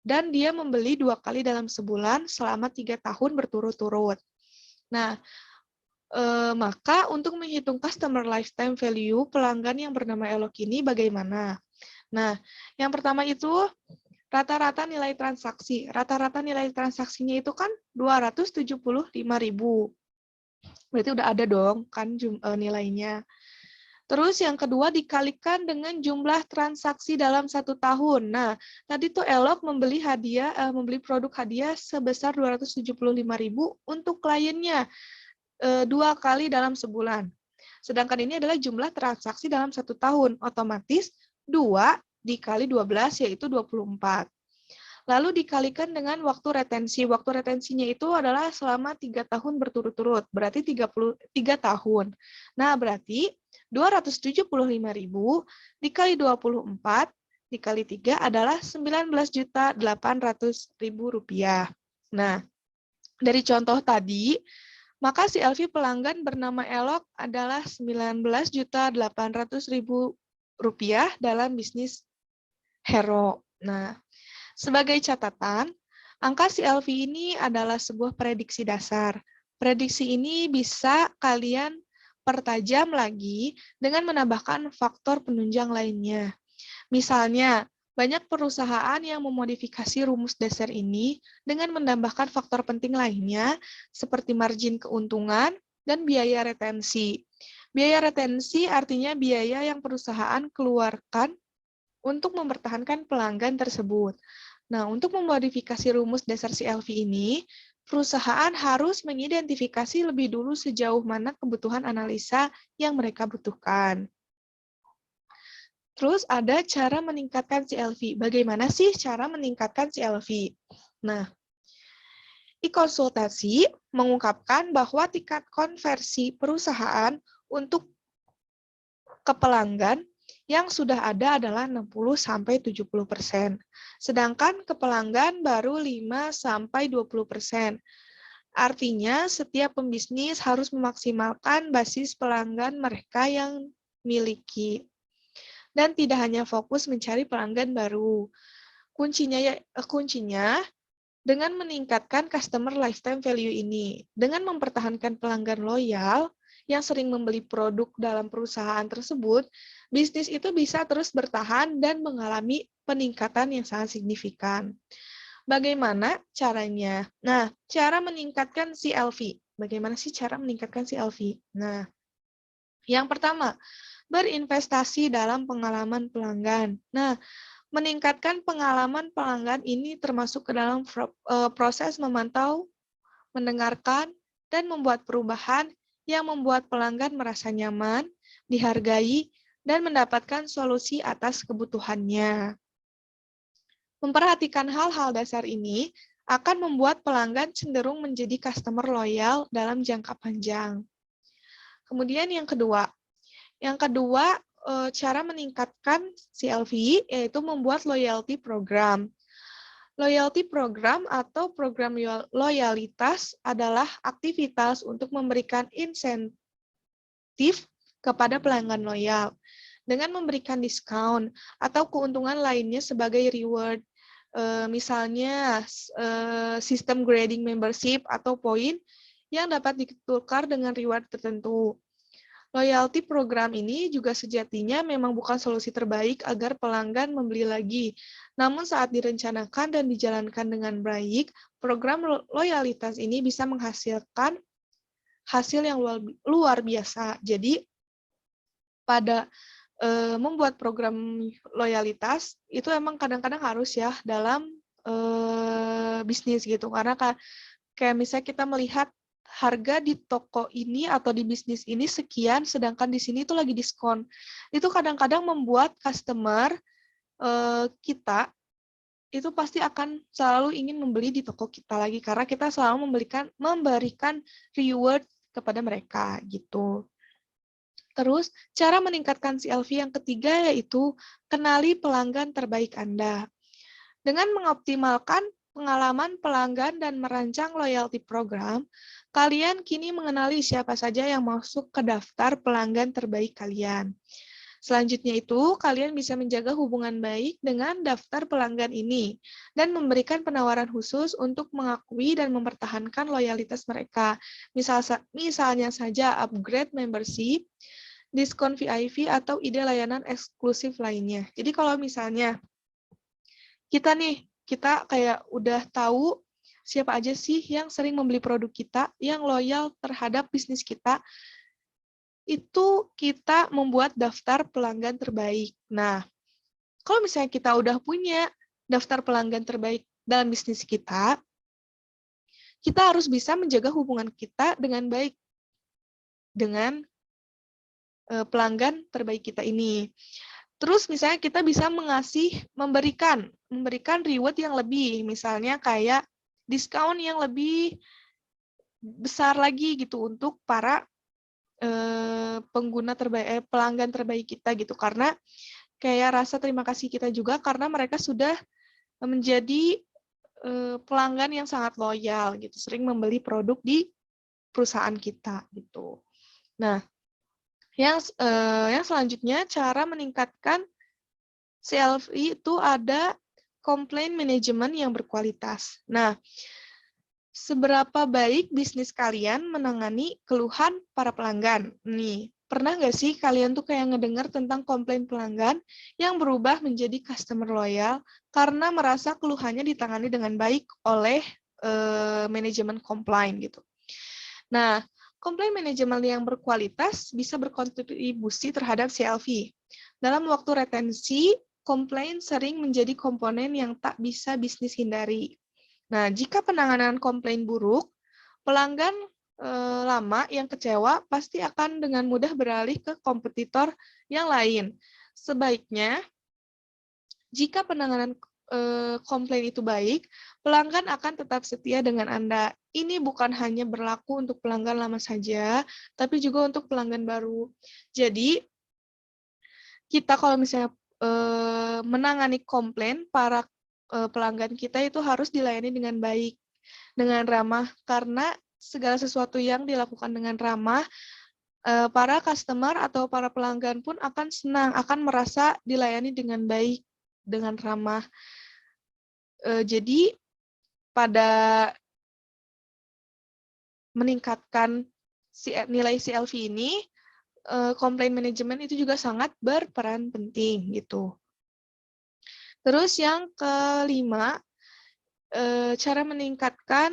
dan dia membeli 2 kali dalam sebulan selama 3 tahun berturut-turut. Nah, maka untuk menghitung customer lifetime value pelanggan yang bernama Elok ini bagaimana? Nah, yang pertama itu rata-rata nilai transaksi. Rata-rata nilai transaksinya itu kan 275.000. Berarti udah ada dong kan nilainya. Terus yang kedua dikalikan dengan jumlah transaksi dalam 1 tahun. Nah, tadi tuh Elok membeli produk hadiah sebesar 275.000 untuk kliennya 2 kali dalam sebulan. Sedangkan ini adalah jumlah transaksi dalam 1 tahun. Otomatis 2 dikali 12 yaitu 24. Lalu dikalikan dengan waktu retensi. Waktu retensinya itu adalah selama 3 tahun berturut-turut, berarti 33 tahun. Nah, berarti 275.000 dikali 24 dikali 3 adalah 19.800.000 rupiah. Nah, dari contoh tadi, maka CLV pelanggan bernama Elok adalah 19.800.000 rupiah dalam bisnis Hero. Nah, sebagai catatan, angka CLV ini adalah sebuah prediksi dasar. Prediksi ini bisa kalian pertajam lagi dengan menambahkan faktor penunjang lainnya. Misalnya, Banyak perusahaan yang memodifikasi rumus dasar ini dengan menambahkan faktor penting lainnya seperti margin keuntungan dan biaya retensi. Biaya retensi artinya biaya yang perusahaan keluarkan untuk mempertahankan pelanggan tersebut. Nah, untuk memodifikasi rumus dasar CLV ini, perusahaan harus mengidentifikasi lebih dulu sejauh mana kebutuhan analisa yang mereka butuhkan. Terus ada cara meningkatkan CLV. Bagaimana sih cara meningkatkan CLV? Nah, e-konsultasi mengungkapkan bahwa tingkat konversi perusahaan untuk ke pelanggan yang sudah ada adalah 60-70%. Sedangkan ke pelanggan baru 5-20%. Artinya, setiap pembisnis harus memaksimalkan basis pelanggan mereka yang miliki. Dan tidak hanya fokus mencari pelanggan baru. Kuncinya dengan meningkatkan customer lifetime value ini. Dengan mempertahankan pelanggan loyal yang sering membeli produk dalam perusahaan tersebut, bisnis itu bisa terus bertahan dan mengalami peningkatan yang sangat signifikan. Bagaimana caranya? Nah, cara meningkatkan CLV. Bagaimana sih cara meningkatkan CLV? Nah, yang pertama, berinvestasi dalam pengalaman pelanggan. Nah, meningkatkan pengalaman pelanggan ini termasuk ke dalam proses memantau, mendengarkan, dan membuat perubahan yang membuat pelanggan merasa nyaman, dihargai, dan mendapatkan solusi atas kebutuhannya. Memperhatikan hal-hal dasar ini akan membuat pelanggan cenderung menjadi customer loyal dalam jangka panjang. Kemudian yang kedua, cara meningkatkan CLV yaitu membuat loyalty program. Loyalty program atau program loyalitas adalah aktivitas untuk memberikan insentif kepada pelanggan loyal dengan memberikan diskon atau keuntungan lainnya sebagai reward. Misalnya sistem grading membership atau poin yang dapat ditukar dengan reward tertentu. Loyalty program ini juga sejatinya memang bukan solusi terbaik agar pelanggan membeli lagi. Namun saat direncanakan dan dijalankan dengan baik, program loyalitas ini bisa menghasilkan hasil yang luar biasa. Jadi pada membuat program loyalitas itu emang kadang-kadang harus ya dalam bisnis gitu. Karena kayak misalnya kita melihat harga di toko ini atau di bisnis ini sekian, sedangkan di sini itu lagi diskon. Itu kadang-kadang membuat customer kita itu pasti akan selalu ingin membeli di toko kita lagi karena kita selalu memberikan reward kepada mereka gitu. Terus cara meningkatkan CLV yang ketiga yaitu kenali pelanggan terbaik Anda. Dengan mengoptimalkan pengalaman pelanggan dan merancang loyalty program, kalian kini mengenali siapa saja yang masuk ke daftar pelanggan terbaik kalian. Selanjutnya itu, kalian bisa menjaga hubungan baik dengan daftar pelanggan ini dan memberikan penawaran khusus untuk mengakui dan mempertahankan loyalitas mereka. Misalnya saja upgrade membership, diskon VIP, atau ide layanan eksklusif lainnya. Jadi kalau misalnya kita kayak udah tahu siapa aja sih yang sering membeli produk kita, yang loyal terhadap bisnis kita, itu kita membuat daftar pelanggan terbaik. Nah, kalau misalnya kita udah punya daftar pelanggan terbaik dalam bisnis kita harus bisa menjaga hubungan kita dengan baik dengan pelanggan terbaik kita ini. Terus misalnya kita bisa memberikan reward yang lebih, misalnya kayak diskon yang lebih besar lagi gitu untuk para pelanggan terbaik kita gitu, karena kayak rasa terima kasih kita juga karena mereka sudah menjadi pelanggan yang sangat loyal gitu, sering membeli produk di perusahaan kita gitu. Nah, yang selanjutnya cara meningkatkan CLV itu ada complaint management yang berkualitas. Nah, seberapa baik bisnis kalian menangani keluhan para pelanggan? Nih, Pernah nggak sih kalian tuh kayak ngedengar tentang komplain pelanggan yang berubah menjadi customer loyal karena merasa keluhannya ditangani dengan baik oleh manajemen komplain gitu. Nah, komplain manajemen yang berkualitas bisa berkontribusi terhadap CLV. Dalam waktu retensi, komplain sering menjadi komponen yang tak bisa bisnis hindari. Nah, jika penanganan komplain buruk, pelanggan lama yang kecewa pasti akan dengan mudah beralih ke kompetitor yang lain. Sebaiknya, jika penanganan komplain itu baik, pelanggan akan tetap setia dengan Anda. Ini bukan hanya berlaku untuk pelanggan lama saja, tapi juga untuk pelanggan baru. Jadi, kita kalau misalnya menangani komplain, para pelanggan kita itu harus dilayani dengan baik, dengan ramah, karena segala sesuatu yang dilakukan dengan ramah, para customer atau para pelanggan pun akan senang, akan merasa dilayani dengan baik, dengan ramah. Jadi, pada meningkatkan nilai CLV ini, komplain manajemen itu juga sangat berperan penting gitu. Terus yang kelima, cara meningkatkan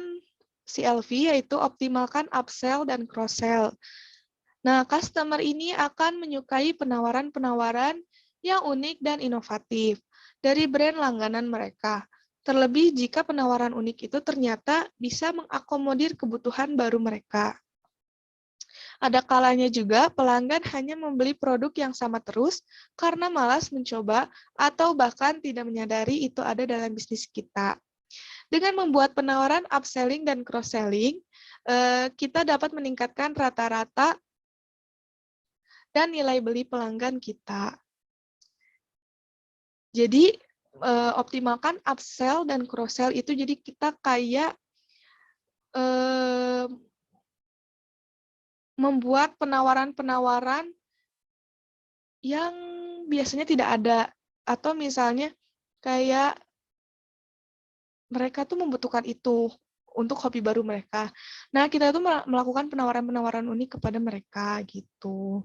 CLV yaitu optimalkan upsell dan cross-sell. Nah, customer ini akan menyukai penawaran-penawaran yang unik dan inovatif dari brand langganan mereka. Terlebih jika penawaran unik itu ternyata bisa mengakomodir kebutuhan baru mereka. Ada kalanya juga pelanggan hanya membeli produk yang sama terus karena malas mencoba atau bahkan tidak menyadari itu ada dalam bisnis kita. Dengan membuat penawaran upselling dan cross-selling, kita dapat meningkatkan rata-rata dan nilai beli pelanggan kita. Jadi, optimalkan upsell dan cross-sell itu jadi kita kayak membuat penawaran-penawaran yang biasanya tidak ada. Atau misalnya kayak mereka tuh membutuhkan itu untuk hobi baru mereka. Nah, kita tuh melakukan penawaran-penawaran unik kepada mereka gitu.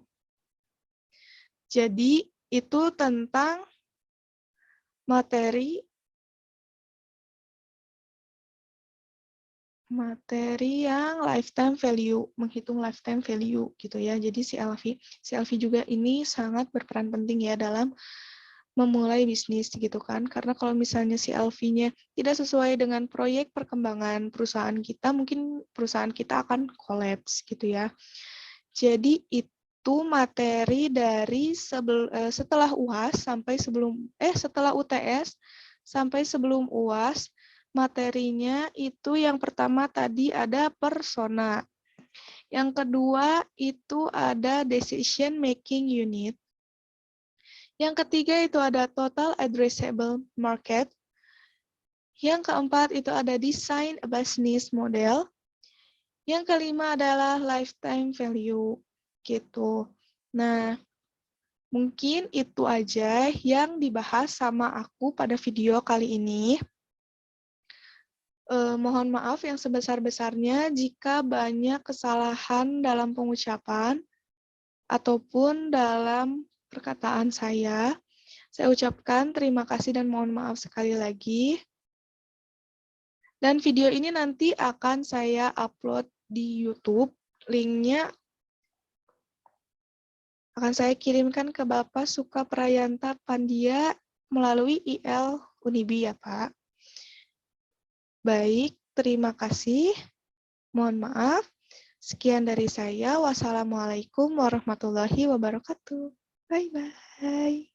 Jadi, itu tentang materi yang lifetime value, menghitung lifetime value gitu ya. Jadi CLV juga ini sangat berperan penting ya dalam memulai bisnis gitu kan. Karena kalau misalnya CLV-nya tidak sesuai dengan proyek perkembangan perusahaan kita, mungkin perusahaan kita akan kolaps gitu ya. Jadi itu materi dari setelah UAS sampai setelah UTS sampai sebelum UAS. Materinya itu yang pertama tadi ada persona. Yang kedua itu ada decision making unit. Yang ketiga itu ada total addressable market. Yang keempat itu ada design a business model. Yang kelima adalah lifetime value gitu. Nah, mungkin itu aja yang dibahas sama aku pada video kali ini. Mohon maaf yang sebesar-besarnya jika banyak kesalahan dalam pengucapan ataupun dalam perkataan saya. Saya ucapkan terima kasih dan mohon maaf sekali lagi. Dan video ini nanti akan saya upload di YouTube. Linknya akan saya kirimkan ke Bapak Sukaprayanta Pandia melalui IL Unibi ya Pak. Baik, terima kasih. Mohon maaf. Sekian dari saya. Wassalamualaikum warahmatullahi wabarakatuh. Bye-bye.